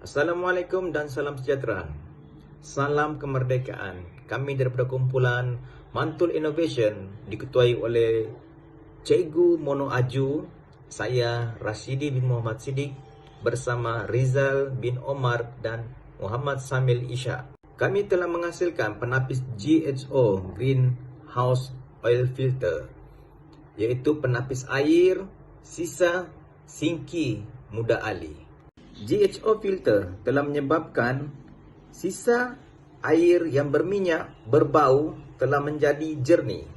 Assalamualaikum dan salam sejahtera. Salam kemerdekaan. Kami daripada kumpulan Mantul Innovation diketuai oleh Cikgu Mono Aju, saya Rashidi bin Muhammad Siddiq bersama Rizal bin Omar dan Muhammad Samil Isha. Kami telah menghasilkan penapis GHO Greenhouse Oil Filter, iaitu penapis air sisa singki muda ali. GHO filter telah menyebabkan sisa air yang berminyak berbau telah menjadi jernih.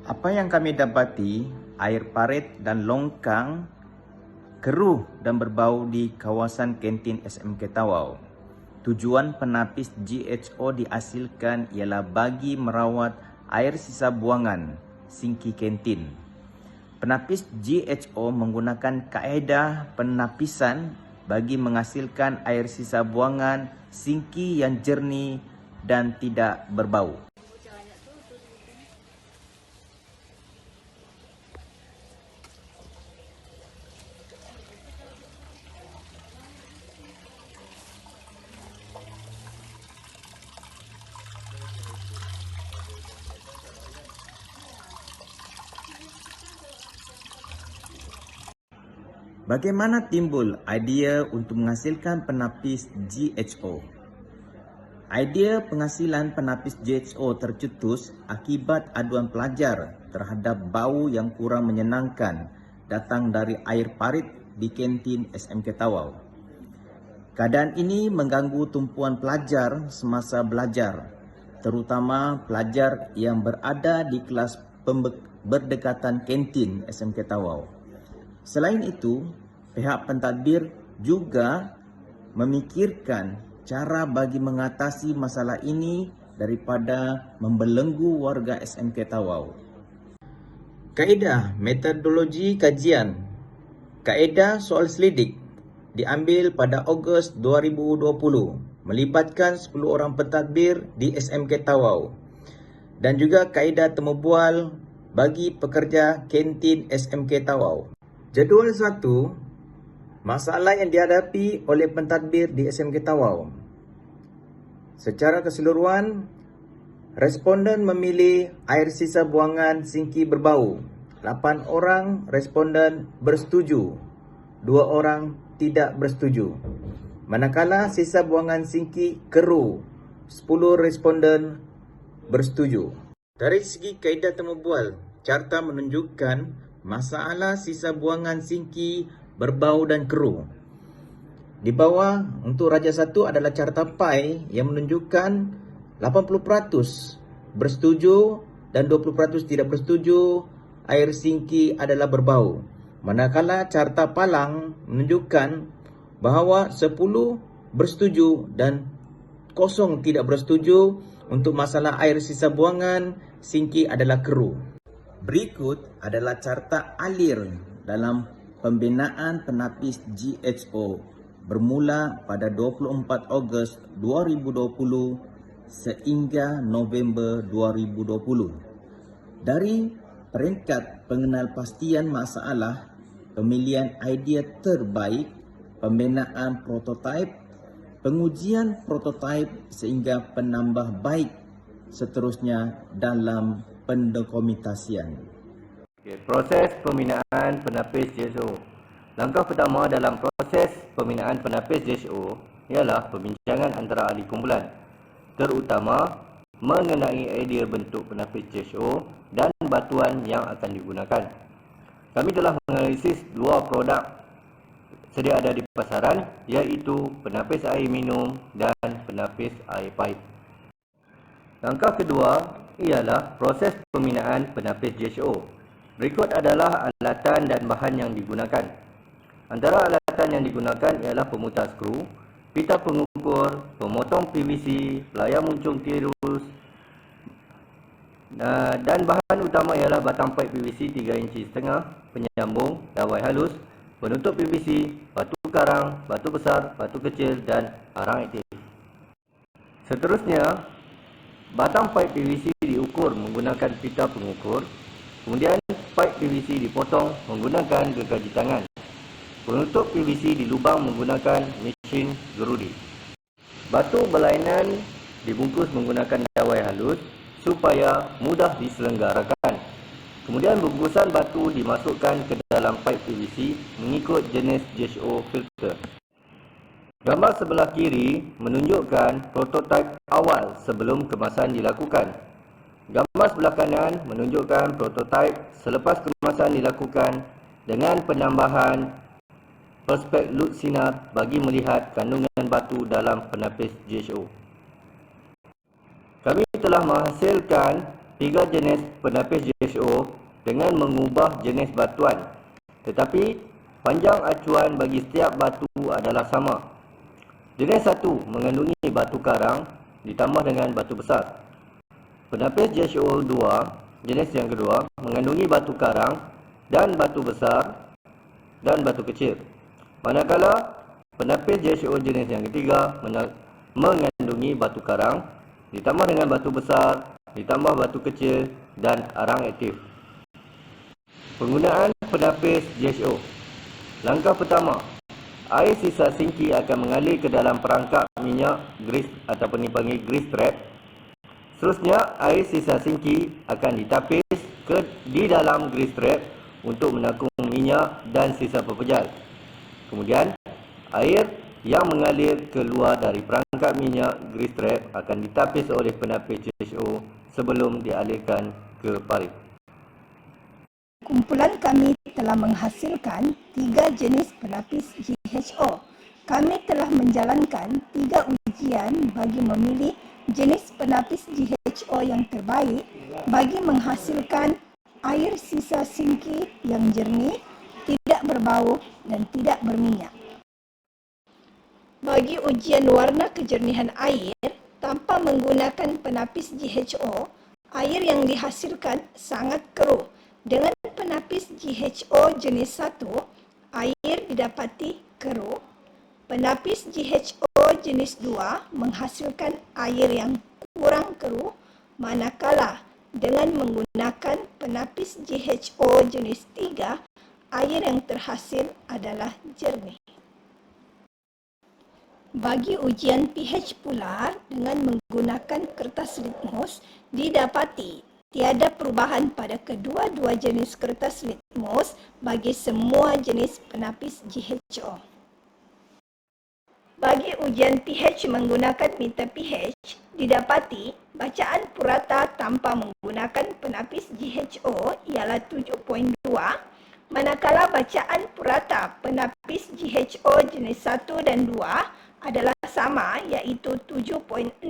Apa yang kami dapati, air parit dan longkang keruh dan berbau di kawasan kantin SMK Tawau. Tujuan penapis GHO dihasilkan ialah bagi merawat air sisa buangan singki kantin. Penapis GHO menggunakan kaedah penapisan bagi menghasilkan air sisa buangan singki yang jernih dan tidak berbau. Bagaimana timbul idea untuk menghasilkan penapis GHO? Idea penghasilan penapis GHO tercetus akibat aduan pelajar terhadap bau yang kurang menyenangkan datang dari air parit di kantin SMK Tawau. Keadaan ini mengganggu tumpuan pelajar semasa belajar, terutama pelajar yang berada di kelas berdekatan kantin SMK Tawau. Selain itu, pihak pentadbir juga memikirkan cara bagi mengatasi masalah ini daripada membelenggu warga SMK Tawau. Kaedah metodologi kajian. Kaedah soal selidik diambil pada Ogos 2020 melibatkan 10 orang pentadbir di SMK Tawau dan juga kaedah temu bual bagi pekerja kantin SMK Tawau. Jadual 1, masalah yang dihadapi oleh pentadbir di SMK Tawau. Secara keseluruhan, responden memilih air sisa buangan singki berbau. 8 orang responden bersetuju, 2 orang tidak bersetuju. Manakala sisa buangan singki keruh, 10 responden bersetuju. Dari segi kaedah temu bual, carta menunjukkan masalah sisa buangan singki berbau dan keruh. Di bawah untuk Raja 1 adalah carta pai yang menunjukkan 80% bersetuju dan 20% tidak bersetuju air singki adalah berbau. Manakala carta palang menunjukkan bahawa 10 bersetuju dan 0 tidak bersetuju untuk masalah air sisa buangan singki adalah keruh. Berikut adalah carta alir dalam pembinaan penapis GHO bermula pada 24 Ogos 2020 sehingga November 2020. Dari peringkat pengenalpastian masalah, pemilihan idea terbaik, pembinaan prototipe, pengujian prototipe sehingga penambah baik seterusnya dalam pendokumentasian. Proses pembinaan penapis GHO. Langkah pertama dalam proses pembinaan penapis GHO ialah perbincangan antara ahli kumpulan, terutama mengenai idea bentuk penapis GHO dan batuan yang akan digunakan. Kami telah menganalisis 2 produk sedia ada di pasaran, iaitu penapis air minum dan penapis air paip. Langkah kedua ialah proses pembinaan penapis GHO. Berikut adalah alatan dan bahan yang digunakan. Antara alatan yang digunakan ialah pemutar skru, pita pengukur, pemotong PVC, layar muncung tirus, Dan bahan utama ialah batang pipe PVC 3,5 inci, penyambung, dawai halus, penutup PVC, batu karang, batu besar, batu kecil dan arang aktif. Seterusnya, batang pipe PVC diukur menggunakan pita pengukur. Kemudian pipe PVC dipotong menggunakan gergaji tangan. Penutup PVC dilubang menggunakan mesin gerudi. Batu berlainan dibungkus menggunakan dawai halus supaya mudah diselenggarakan. Kemudian bungkusan batu dimasukkan ke dalam pipe PVC mengikut jenis JSO filter. Gambar sebelah kiri menunjukkan prototipe awal sebelum kemasan dilakukan. Gambar sebelah kanan menunjukkan prototipe selepas kemasan dilakukan dengan penambahan perspek lut sinar bagi melihat kandungan batu dalam penapis JSO. Kami telah menghasilkan 3 jenis penapis JSO dengan mengubah jenis batuan, tetapi panjang acuan bagi setiap batu adalah sama. Jenis 1 mengandungi batu karang ditambah dengan batu besar. Penapis JSO 2, jenis yang kedua, mengandungi batu karang dan batu besar dan batu kecil. Manakala penapis JSO jenis yang ketiga mengandungi batu karang ditambah dengan batu besar, ditambah batu kecil dan arang aktif. Penggunaan penapis JSO. Langkah pertama, air sisa sinki akan mengalir ke dalam perangkap minyak grease ataupun dipanggil grease trap. Seterusnya, air sisa sinki akan ditapis di dalam grease trap untuk menakung minyak dan sisa pepejal. Kemudian, air yang mengalir keluar dari perangkap minyak grease trap akan ditapis oleh penapis JSO sebelum dialirkan ke parit. Kumpulan kami telah menghasilkan 3 jenis penapis JHO. Kami telah menjalankan 3 ujian bagi memilih jenis penapis JHO yang terbaik bagi menghasilkan air sisa sinki yang jernih, tidak berbau dan tidak berminyak. Bagi ujian warna kejernihan air tanpa menggunakan penapis JHO, air yang dihasilkan sangat keruh. Dengan penapis JHO jenis 1, air didapati keruh. Penapis JHO jenis 2 menghasilkan air yang kurang keruh, manakala dengan menggunakan penapis JHO jenis 3, air yang terhasil adalah jernih. Bagi ujian pH pula, dengan menggunakan kertas litmus, didapati tiada perubahan pada kedua-dua jenis kertas litmus bagi semua jenis penapis JHO. Bagi ujian pH menggunakan meter pH, didapati bacaan purata tanpa menggunakan penapis JHO ialah 7.2, manakala bacaan purata penapis JHO jenis 1 dan 2 adalah sama, iaitu 7.6,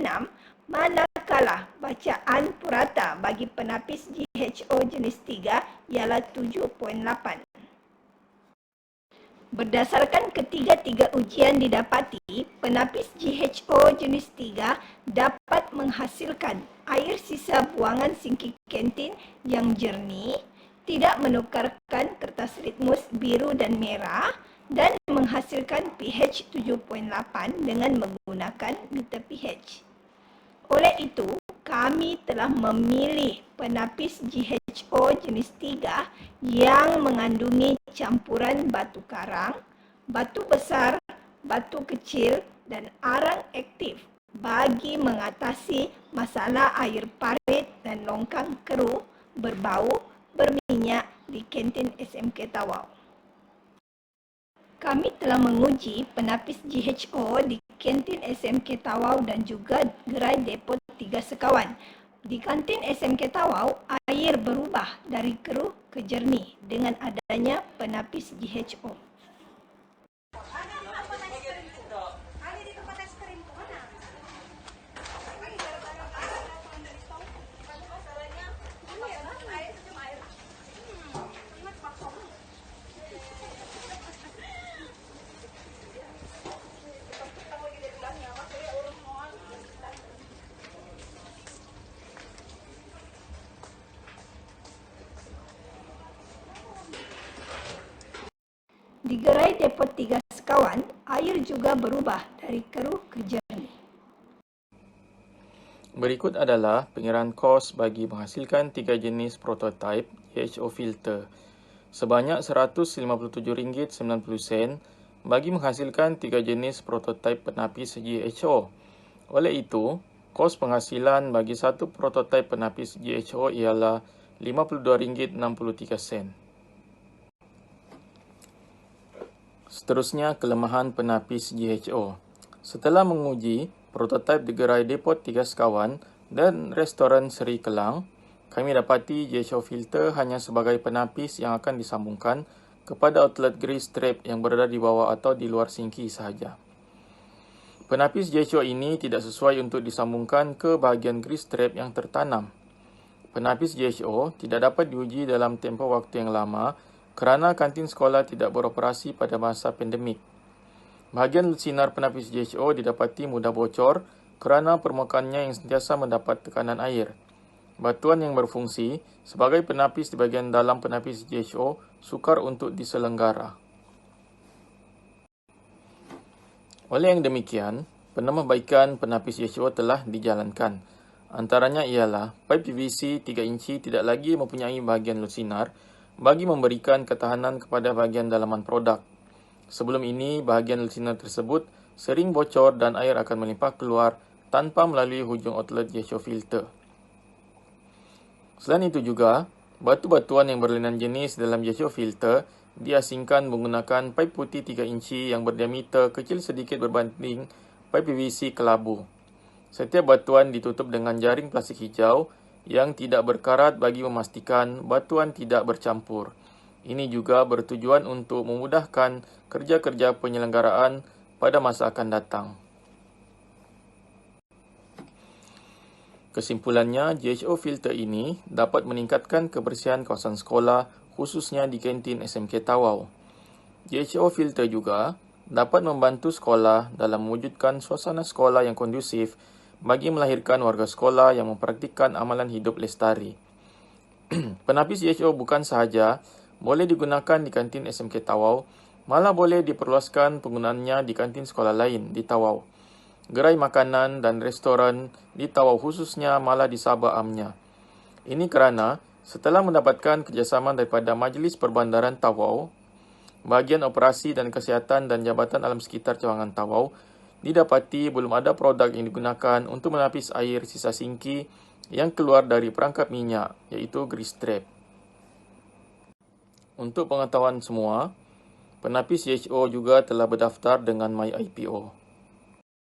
manakala bacaan purata bagi penapis JHO jenis 3 ialah 7.8. Berdasarkan ketiga-tiga ujian didapati, penapis JHO jenis 3 dapat menghasilkan air sisa buangan sinki kantin yang jernih, tidak menukarkan kertas litmus biru dan merah, dan menghasilkan pH 7.8 dengan menggunakan meter pH. Oleh itu, kami telah memilih penapis JHO jenis 3 yang mengandungi campuran batu karang, batu besar, batu kecil dan arang aktif bagi mengatasi masalah air parit dan longkang keruh, berbau, berminyak di kantin SMK Tawau. Kami telah menguji penapis JHO di kantin SMK Tawau dan juga gerai depo 3 Sekawan. Di kantin SMK Tawau, air berubah dari keruh ke jernih dengan adanya penapis JHO. Di gerai depot 3 Sekawan, air juga berubah dari keruh ke jernih. Berikut adalah pengiraan kos bagi menghasilkan 3 jenis prototipe GHO filter sebanyak RM157.90 bagi menghasilkan 3 jenis prototipe penapis GHO. Oleh itu, kos penghasilan bagi satu prototipe penapis GHO ialah RM52.63. Seterusnya, kelemahan penapis GHO. Setelah menguji prototipe di gerai depot 3 Sekawan dan restoran Seri Kelang, kami dapati GHO filter hanya sebagai penapis yang akan disambungkan kepada outlet grease trap yang berada di bawah atau di luar sinki sahaja. Penapis GHO ini tidak sesuai untuk disambungkan ke bahagian grease trap yang tertanam. Penapis GHO tidak dapat diuji dalam tempoh waktu yang lama kerana kantin sekolah tidak beroperasi pada masa pandemik. Bahagian sinar penapis GHO didapati mudah bocor kerana permukaannya yang sentiasa mendapat tekanan air. Batuan yang berfungsi sebagai penapis di bahagian dalam penapis GHO sukar untuk diselenggara. Oleh yang demikian, penambahbaikan penapis GHO telah dijalankan. Antaranya ialah paip PVC 3 inci tidak lagi mempunyai bahagian lusinar bagi memberikan ketahanan kepada bahagian dalaman produk. Sebelum ini, bahagian lusinar tersebut sering bocor dan air akan melimpah keluar tanpa melalui hujung outlet GHO filter. Selain itu juga, batu-batuan yang berlainan jenis dalam GHO filter diasingkan menggunakan paip putih 3 inci yang berdiameter kecil sedikit berbanding paip PVC kelabu. Setiap batuan ditutup dengan jaring plastik hijau yang tidak berkarat bagi memastikan batuan tidak bercampur. Ini juga bertujuan untuk memudahkan kerja-kerja penyelenggaraan pada masa akan datang. Kesimpulannya, GHO filter ini dapat meningkatkan kebersihan kawasan sekolah, khususnya di kantin SMK Tawau. GHO filter juga dapat membantu sekolah dalam mewujudkan suasana sekolah yang kondusif bagi melahirkan warga sekolah yang mempraktikkan amalan hidup lestari. Penapis GHO bukan sahaja boleh digunakan di kantin SMK Tawau, malah boleh diperluaskan penggunaannya di kantin sekolah lain di Tawau, gerai makanan dan restoran di Tawau khususnya malah di Sabah Amnya. Ini kerana setelah mendapatkan kerjasama daripada Majlis Perbandaran Tawau, Bahagian Operasi dan Kesihatan dan Jabatan Alam Sekitar Cawangan Tawau, didapati belum ada produk yang digunakan untuk menapis air sisa sinki yang keluar dari perangkap minyak, iaitu grease trap. Untuk pengetahuan semua, penapis GHO juga telah berdaftar dengan MyIPO.